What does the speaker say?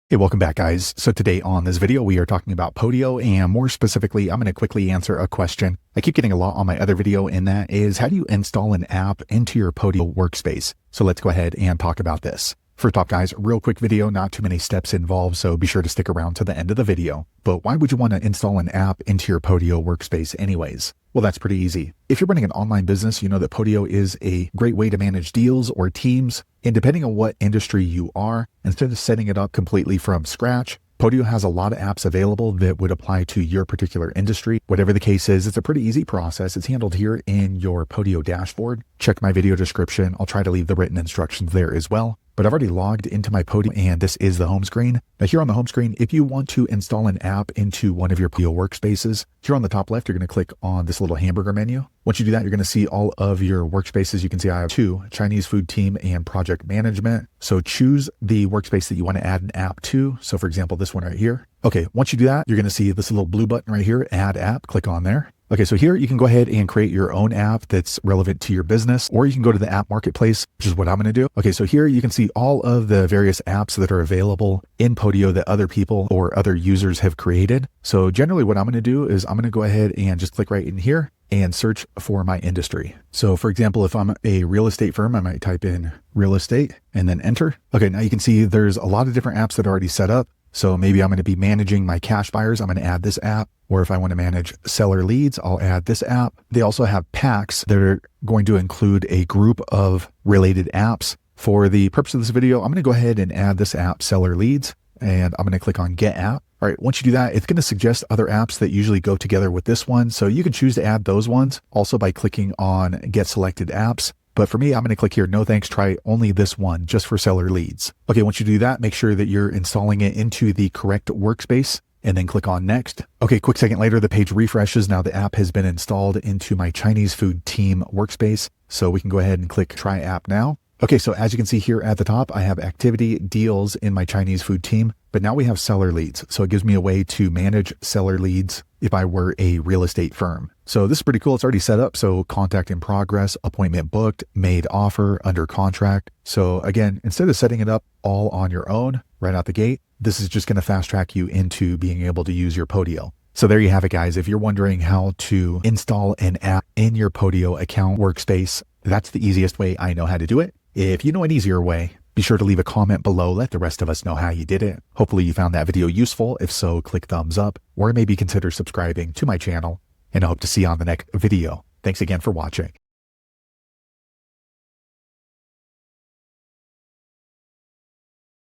Hey, welcome back, guys. So today on this video, we are talking about Podio, and more specifically, I'm going to quickly answer a question I keep getting a lot on my other video, and that is, how do you install an app into your Podio workspace? So let's go ahead and talk about this. First off, guys, real quick video, not too many steps involved, so be sure to stick around to the end of the video. But why would you want to install an app into your Podio workspace anyways? Well, that's pretty easy. If you're running an online business, you know that Podio is a great way to manage deals or teams. And depending on what industry you are, instead of setting it up completely from scratch, Podio has a lot of apps available that would apply to your particular industry. Whatever the case is, it's a pretty easy process. It's handled here in your Podio dashboard. Check my video description. I'll try to leave the written instructions there as well. But I've already logged into my Podio, and this is the home screen. Now here on the home screen, if you want to install an app into one of your Podio workspaces, here on the top left, you're going to click on this little hamburger menu. Once you do that, you're going to see all of your workspaces. You can see I have two: Chinese food team and project management. So choose the workspace that you want to add an app to. So for example, this one right here. Okay, once you do that, you're going to see this little blue button right here, add app. Click on there. Okay, so here you can go ahead and create your own app that's relevant to your business, or you can go to the app marketplace, which is what I'm going to do. Okay, so here you can see all of the various apps that are available in Podio that other people or other users have created. So generally what I'm going to do is I'm going to go ahead and just click right in here and search for my industry. So for example, if I'm a real estate firm, I might type in real estate and then enter. Okay, now you can see there's a lot of different apps that are already set up. So maybe I'm going to be managing my cash buyers. I'm going to add this app. Or if I want to manage seller leads, I'll add this app. They also have packs that are going to include a group of related apps. For the purpose of this video, I'm going to go ahead and add this app, seller leads, and I'm going to click on get app. All right, once you do that, it's going to suggest other apps that usually go together with this one. So you can choose to add those ones also by clicking on get selected apps. But for me, I'm going to click here, no thanks, try only this one, just for seller leads. Okay, once you do that, make sure that you're installing it into the correct workspace and then click on next. Okay, quick second later, the page refreshes. Now the app has been installed into my Chinese food team workspace. So we can go ahead and click try app now. Okay, so as you can see here at the top, I have activity deals in my Chinese food team, but now we have seller leads. So it gives me a way to manage seller leads if I were a real estate firm. So this is pretty cool. It's already set up. So contact in progress, appointment booked, made offer, under contract. So again, instead of setting it up all on your own right out the gate, this is just going to fast track you into being able to use your Podio. So there you have it, guys. If you're wondering how to install an app in your Podio account workspace, that's the easiest way I know how to do it. If you know an easier way, be sure to leave a comment below. Let the rest of us know how you did it. Hopefully you found that video useful. If so, click thumbs up or maybe consider subscribing to my channel, and I hope to see you on the next video. Thanks again for watching.